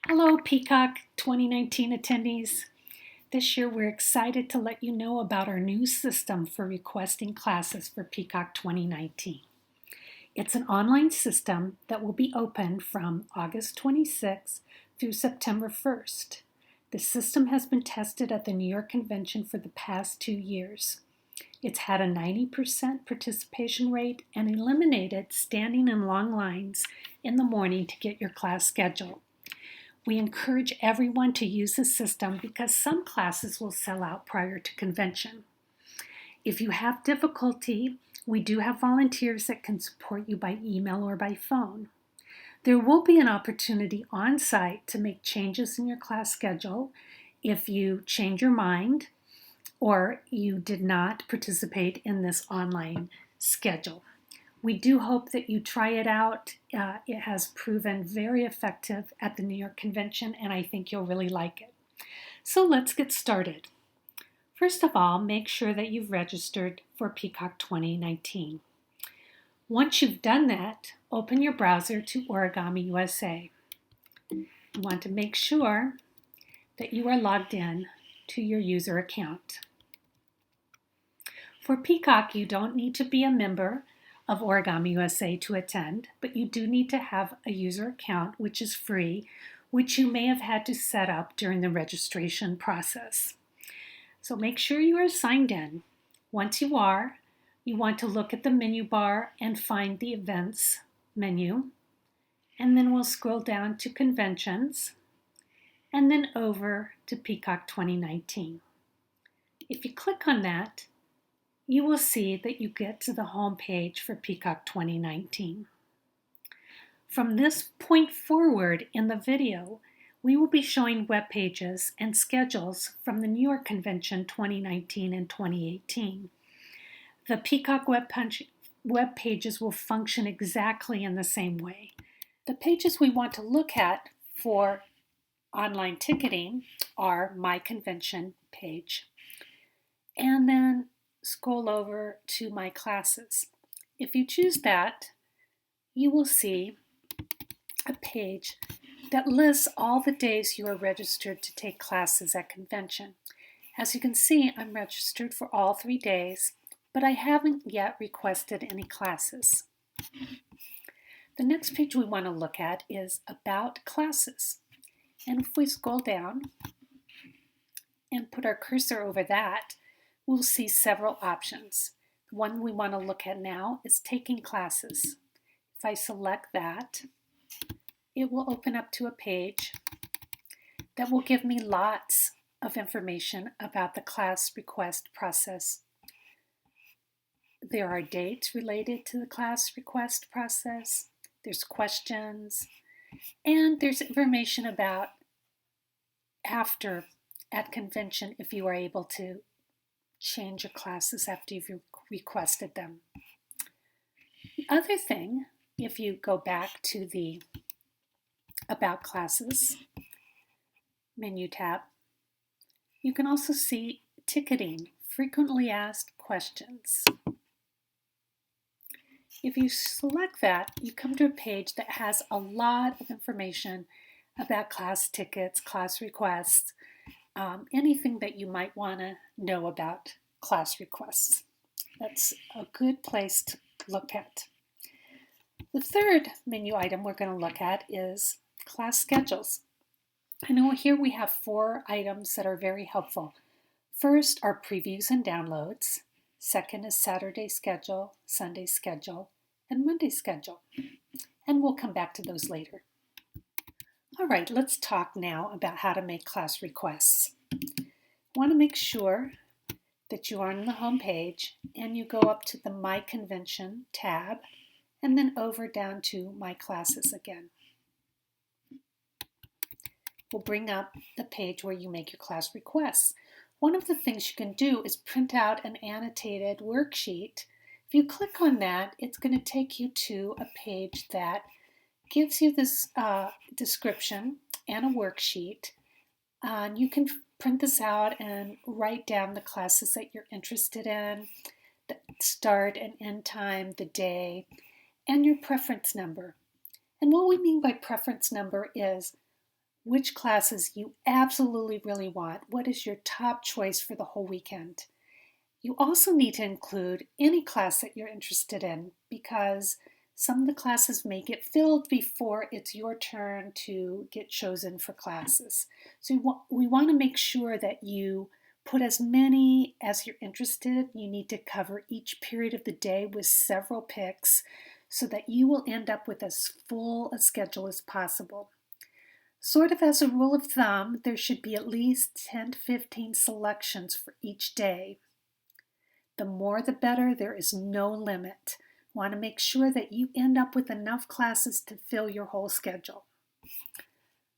Hello, PCOC 2019 attendees. This year we're excited to let you know about our new system for requesting classes for PCOC 2019. It's an online system that will be open from August 26th through September 1st. The system has been tested at the New York Convention for the past 2 years. It's had a 90% participation rate and eliminated standing in long lines in the morning to get your class scheduled. We encourage everyone to use the system because some classes will sell out prior to convention. If you have difficulty, we do have volunteers that can support you by email or by phone. There will be an opportunity on site to make changes in your class schedule if you change your mind or you did not participate in this online schedule. We do hope that you try it out. It has proven very effective at the New York Convention, and I think you'll really like it. So let's get started. First of all, make sure that you've registered for PCOC 2019. Once you've done that, open your browser to Origami USA. You want to make sure that you are logged in to your user account. For PCOC, you don't need to be a member of Origami USA to attend, but you do need to have a user account, which is free, which you may have had to set up during the registration process. So make sure you are signed in. Once you are, you want to look at the menu bar and find the events menu, and then we'll scroll down to conventions, and then over to PCOC 2019. If you click on that, you will see that you get to the home page for PCOC 2019. From this point forward in the video, we will be showing web pages and schedules from the New York Convention 2019 and 2018. The PCOC web pages will function exactly in the same way. The pages we want to look at for online ticketing are My Convention page, and then scroll over to My Classes. If you choose that, you will see a page that lists all the days you are registered to take classes at convention. As you can see, I'm registered for all 3 days, but I haven't yet requested any classes. The next page we want to look at is About Classes. And if we scroll down and put our cursor over that, we'll see several options. The one we want to look at now is Taking Classes. If I select that, it will open up to a page that will give me lots of information about the class request process. There are dates related to the class request process, there's questions, and there's information about after at convention if you are able to change your classes after you've requested them. The other thing, if you go back to the About Classes menu tab, you can also see Ticketing, Frequently Asked Questions. If you select that, you come to a page that has a lot of information about class tickets, class requests, anything that you might want to know about class requests. That's a good place to look at. The third menu item we're going to look at is class schedules. I know here we have 4 items that are very helpful. First are previews and downloads. Second is Saturday schedule, Sunday schedule, and Monday schedule. And we'll come back to those later. All right, let's talk now about how to make class requests. Want to make sure that you are on the home page and you go up to the My Convention tab and then over down to My Classes again. We'll bring up the page where you make your class requests. One of the things you can do is print out an annotated worksheet. If you click on that, it's going to take you to a page that gives you this description and a worksheet. You can print this out and write down the classes that you're interested in, the start and end time, the day, and your preference number. And what we mean by preference number is which classes you absolutely really want. What is your top choice for the whole weekend? You also need to include any class that you're interested in because some of the classes may get filled before it's your turn to get chosen for classes. So we want to make sure that you put as many as you're interested. You need to cover each period of the day with several picks so that you will end up with as full a schedule as possible. Sort of as a rule of thumb, there should be at least 10 to 15 selections for each day. The more the better, there is no limit. Want to make sure that you end up with enough classes to fill your whole schedule.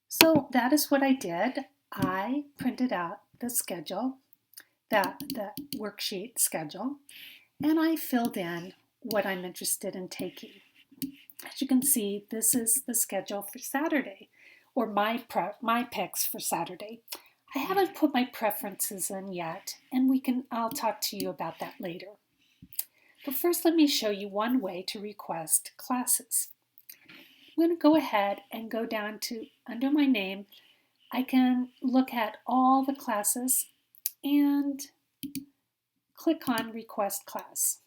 So that is what I did. I printed out the schedule, the worksheet schedule, and I filled in what I'm interested in taking. As you can see, this is the schedule for Saturday, or my picks for Saturday. I haven't put my preferences in yet, and I'll talk to you about that later. But first, let me show you one way to request classes. I'm going to go ahead and go down to under my name. I can look at all the classes and click on Request Class.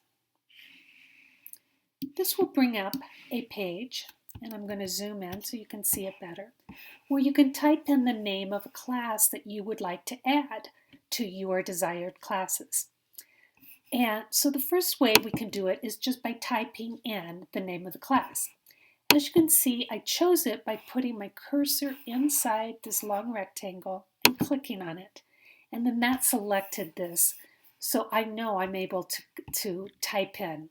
This will bring up a page, and I'm going to zoom in so you can see it better, where you can type in the name of a class that you would like to add to your desired classes. And so the first way we can do it is just by typing in the name of the class. As you can see, I chose it by putting my cursor inside this long rectangle and clicking on it. And then that selected this, so I know I'm able to type in.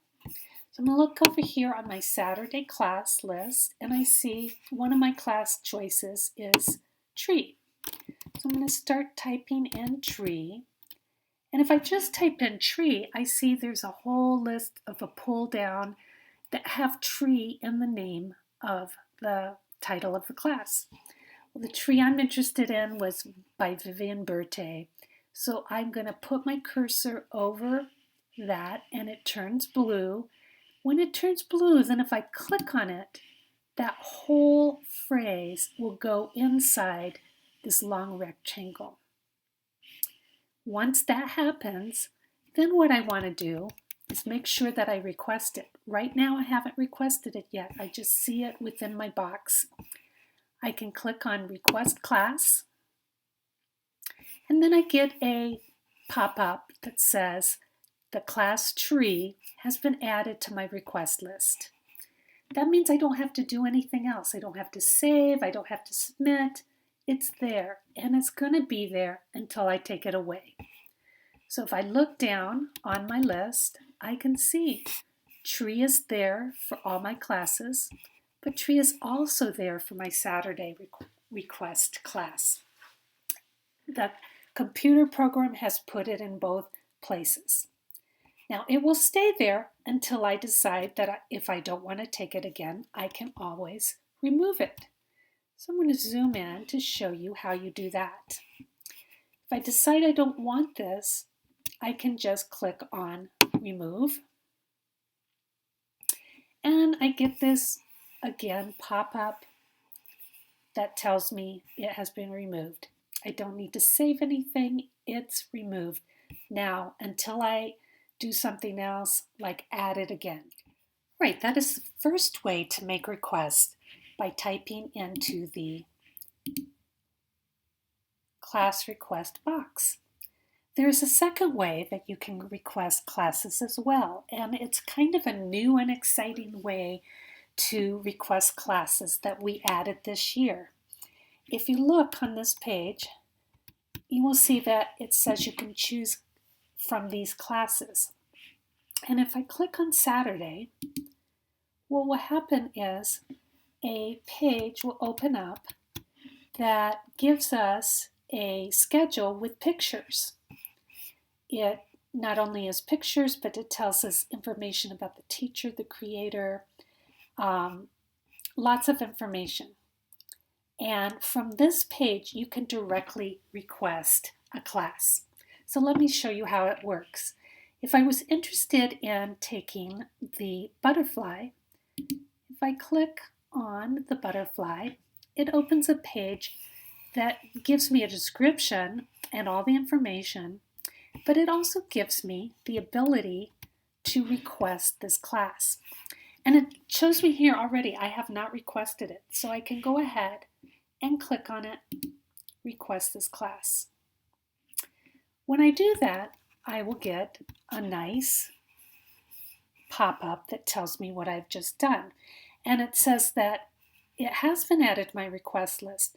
So I'm going to look over here on my Saturday class list, and I see one of my class choices is tree. So I'm going to start typing in tree. And if I just type in tree, I see there's a whole list of a pull down that have tree in the name of the title of the class. Well, the tree I'm interested in was by Vivian Berthe. So I'm going to put my cursor over that, and it turns blue. When it turns blue, then if I click on it, that whole phrase will go inside this long rectangle. Once that happens, then what I want to do is make sure that I request it. Right now I haven't requested it yet. I just see it within my box. I can click on Request Class, and then I get a pop-up that says the class tree has been added to my request list. That means I don't have to do anything else. I don't have to save, I don't have to submit. It's there, and it's going to be there until I take it away. So if I look down on my list, I can see tree is there for all my classes, but tree is also there for my Saturday request class. The computer program has put it in both places. Now it will stay there until I decide that if I don't want to take it again, I can always remove it. So I'm going to zoom in to show you how you do that. If I decide I don't want this, I can just click on Remove. And I get this, again, pop-up that tells me it has been removed. I don't need to save anything. It's removed. Now, until I do something else, like add it again. Right, that is the first way to make requests, by typing into the class request box. There's a second way that you can request classes as well, and it's kind of a new and exciting way to request classes that we added this year. If you look on this page, you will see that it says you can choose from these classes. And if I click on Saturday, what will happen is a page will open up that gives us a schedule with pictures. It not only has pictures, but it tells us information about the teacher, the creator, lots of information. And from this page, you can directly request a class. So let me show you how it works. If I was interested in taking the butterfly, if I click on the butterfly, it opens a page that gives me a description and all the information, but it also gives me the ability to request this class. And it shows me here already I have not requested it, so I can go ahead and click on it, request this class. When I do that, I will get a nice pop-up that tells me what I've just done. And it says that it has been added to my request list,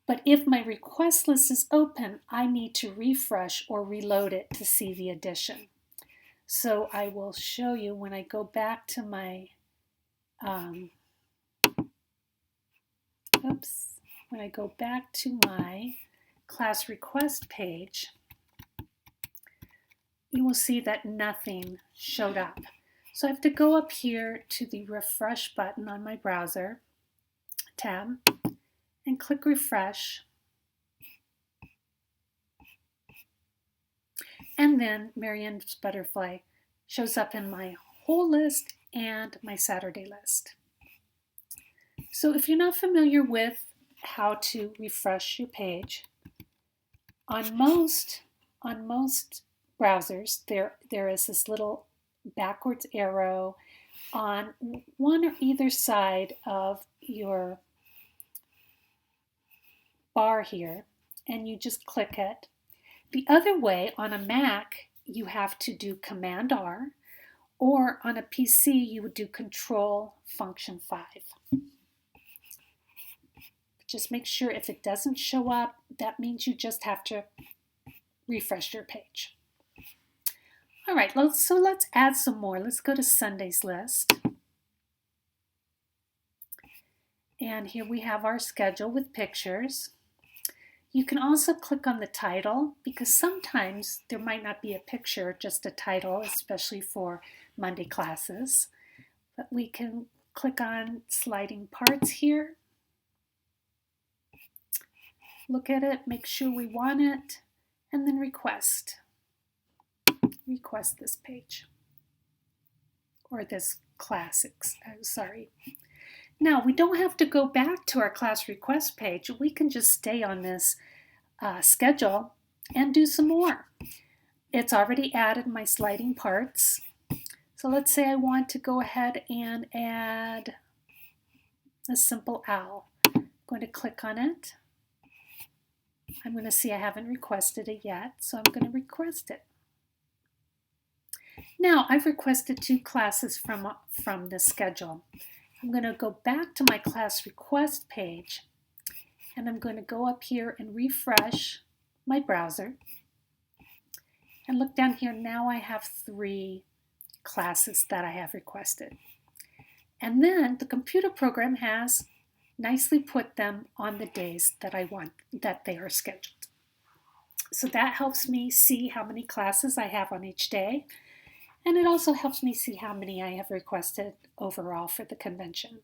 but if my request list is open, I need to refresh or reload it to see the addition. So I will show you when I go back to my when I go back to my class request page, you will see that nothing showed up. So I have to go up here to the refresh button on my browser tab and click refresh. And then Marianne's Butterfly shows up in my whole list and my Saturday list. So if you're not familiar with how to refresh your page, on most browsers, there is this little backwards arrow on one or either side of your bar here, and you just click it. The other way, on a Mac, you have to do Command R, or on a PC, you would do Control Function 5. Just make sure if it doesn't show up, that means you just have to refresh your page. All right, so let's add some more. Let's go to Sunday's list. And here we have our schedule with pictures. You can also click on the title because sometimes there might not be a picture, just a title, especially for Monday classes. But we can click on sliding parts here. Look at it, make sure we want it, and then request. Request this page or this classics, sorry. Now we don't have to go back to our class request page. We can just stay on this schedule and do some more. It's already added my sliding parts. So let's say I want to go ahead and add a simple owl. I'm going to click on it. I'm going to see I haven't requested it yet, so I'm going to request it. Now I've requested 2 classes from the schedule. I'm going to go back to my class request page, and I'm going to go up here and refresh my browser. And look down here, now I have 3 classes that I have requested. And then the computer program has nicely put them on the days that I want that they are scheduled. So that helps me see how many classes I have on each day, and it also helps me see how many I have requested overall for the convention.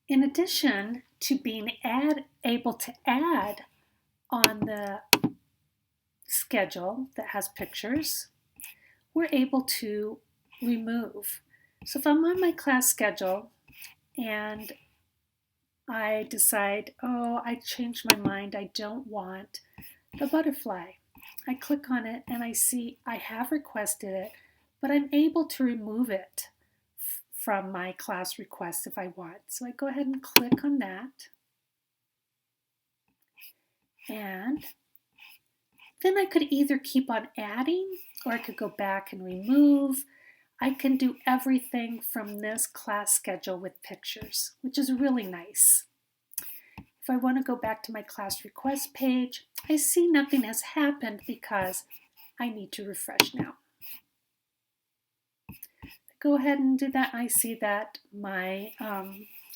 In addition to being able to add on the schedule that has pictures, we're able to remove. So if I'm on my class schedule and I decide, oh, I changed my mind, I don't want the butterfly. I click on it and I see I have requested it, but I'm able to remove it from my class request if I want. So I go ahead and click on that. And then I could either keep on adding or I could go back and remove. I can do everything from this class schedule with pictures, which is really nice. If I want to go back to my class request page, I see nothing has happened because I need to refresh now. Go ahead and do that. I see that my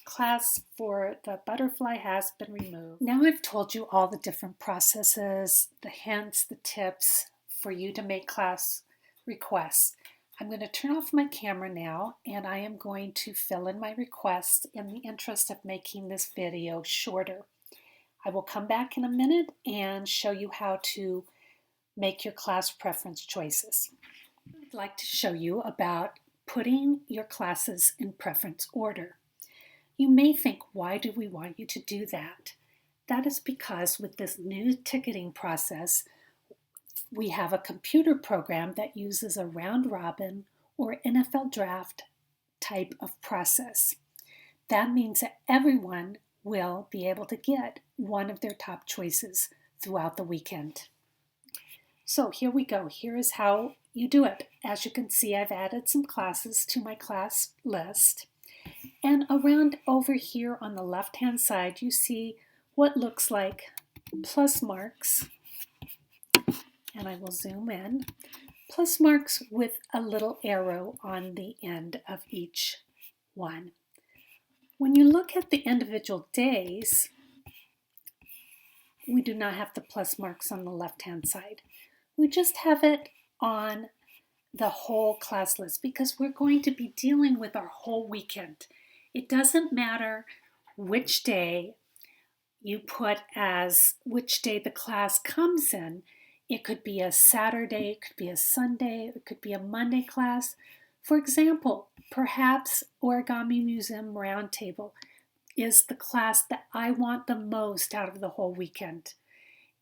class for the butterfly has been removed. Now I've told you all the different processes, the hints, the tips for you to make class requests. I'm going to turn off my camera now, and I am going to fill in my requests in the interest of making this video shorter. I will come back in a minute and show you how to make your class preference choices. I'd like to show you about putting your classes in preference order. You may think, why do we want you to do that? That is because with this new ticketing process, we have a computer program that uses a round robin or NFL draft type of process. That means that everyone will be able to get one of their top choices throughout the weekend. So here we go. Here is how you do it. As you can see, I've added some classes to my class list. And around over here on the left-hand side, you see what looks like plus marks. And I will zoom in. Plus marks with a little arrow on the end of each one. When you look at the individual days, we do not have the plus marks on the left-hand side. We just have it on the whole class list because we're going to be dealing with our whole weekend. It doesn't matter which day you put as which day the class comes in. It could be a Saturday, it could be a Sunday, it could be a Monday class. For example, perhaps Origami Museum Roundtable is the class that I want the most out of the whole weekend.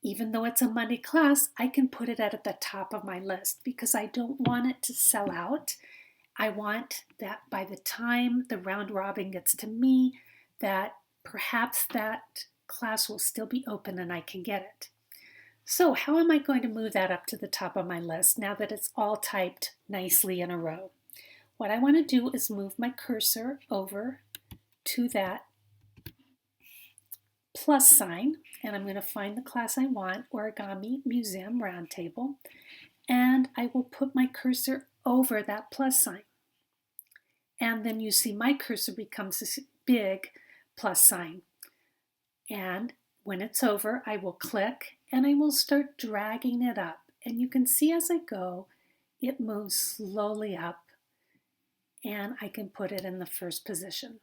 Even though it's a Monday class, I can put it at the top of my list because I don't want it to sell out. I want that by the time the round robin gets to me, that perhaps that class will still be open and I can get it. So how am I going to move that up to the top of my list now that it's all typed nicely in a row? What I want to do is move my cursor over to that plus sign, and I'm going to find the class I want, Origami Museum Roundtable, and I will put my cursor over that plus sign. And then you see my cursor becomes this big plus sign. And when it's over, I will click and I will start dragging it up. And you can see as I go, it moves slowly up and I can put it in the first position.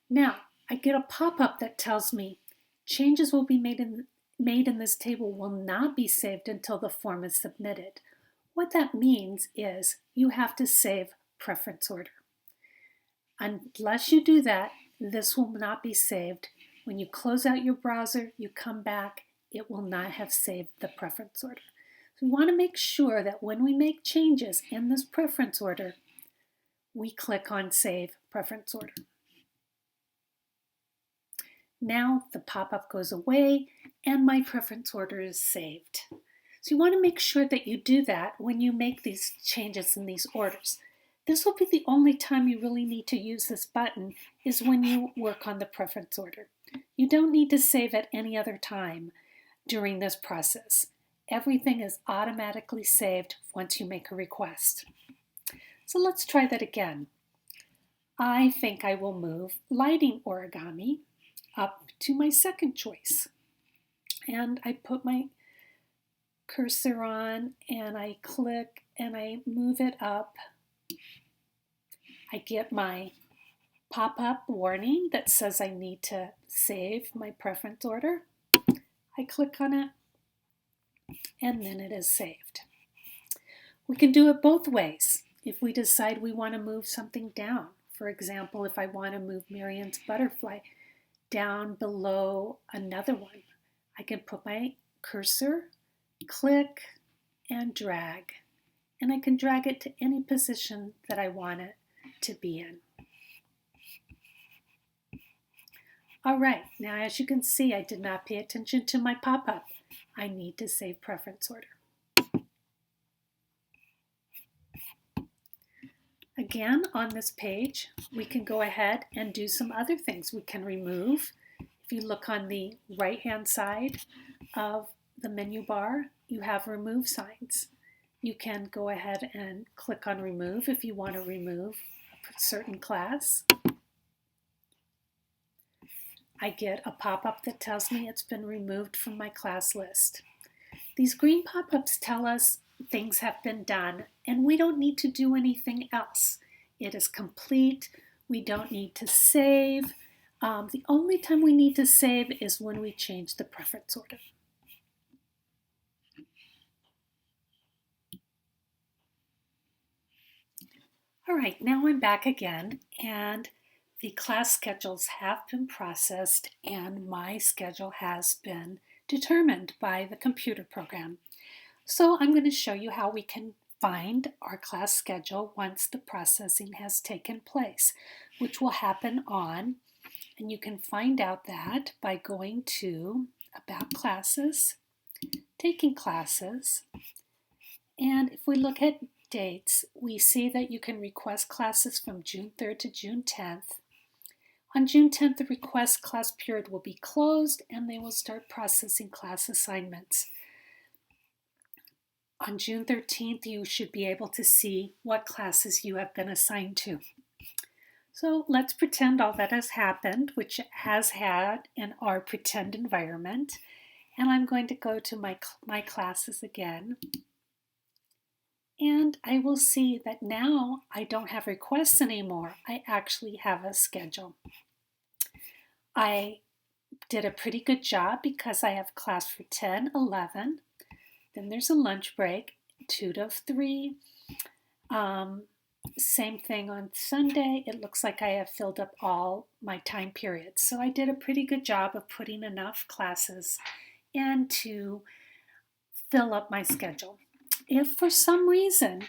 Now, I get a pop-up that tells me changes will be made in this table will not be saved until the form is submitted. What that means is you have to save preference order. Unless you do that, this will not be saved. When you close out your browser, you come back, it will not have saved the preference order. So we want to make sure that when we make changes in this preference order, we click on Save Preference Order. Now the pop-up goes away and my preference order is saved. So you want to make sure that you do that when you make these changes in these orders. This will be the only time you really need to use this button is when you work on the preference order. You don't need to save at any other time during this process. Everything is automatically saved once you make a request. So let's try that again. I think I will move lighting origami up to my second choice. And I put my cursor on and I click and I move it up. I get my pop-up warning that says I need to save my preference order. I click on it and then it is saved. We can do it both ways. If we decide we want to move something down, for example, if I want to move Marion's butterfly down below another one, I can put my cursor, click, and drag. And I can drag it to any position that I want it to be in. All right, now as you can see, I did not pay attention to my pop-up. I need to save preference order. Again, on this page, we can go ahead and do some other things. We can remove. If you look on the right-hand side of the menu bar, you have remove signs. You can go ahead and click on remove if you want to remove a certain class. I get a pop-up that tells me it's been removed from my class list. These green pop-ups tell us things have been done and we don't need to do anything else. It is complete. We don't need to save. The only time we need to save is when we change the preference order. All right, now I'm back again and The class schedules have been processed and my schedule has been determined by the computer program. So I'm going to show you how we can find our class schedule once the processing has taken place, which will happen on, and you can find out that by going to About Classes, Taking Classes, and if we look at dates, we see that you can request classes from June 3rd to June 10th. On June 10th, the request class period will be closed and they will start processing class assignments. On June 13th, you should be able to see what classes you have been assigned to. So let's pretend all that has happened, which it has had in our pretend environment. And I'm going to go to my classes again. And I will see that now I don't have requests anymore. I actually have a schedule. I did a pretty good job because I have class for 10, 11. Then there's a lunch break, 2 to 3. Same thing on Sunday. It looks like I have filled up all my time periods. So I did a pretty good job of putting enough classes in to fill up my schedule. If for some reason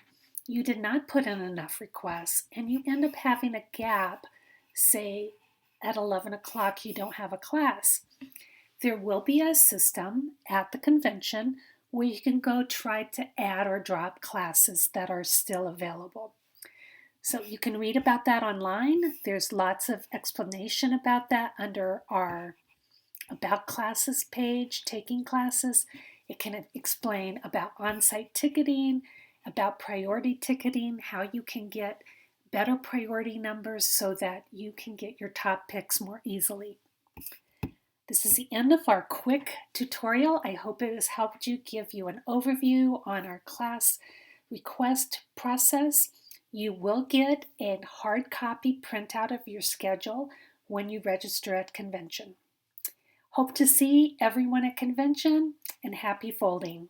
you did not put in enough requests and you end up having a gap, say at 11 o'clock you don't have a class, there will be a system at the convention where you can go try to add or drop classes that are still available. So you can read about that online. There's lots of explanation about that under our About Classes page, Taking Classes. It can explain about on-site ticketing, about priority ticketing, how you can get better priority numbers so that you can get your top picks more easily. This is the end of our quick tutorial. I hope it has helped you, give you an overview on our class request process. You will get a hard copy printout of your schedule when you register at convention. Hope to see everyone at convention, and happy folding.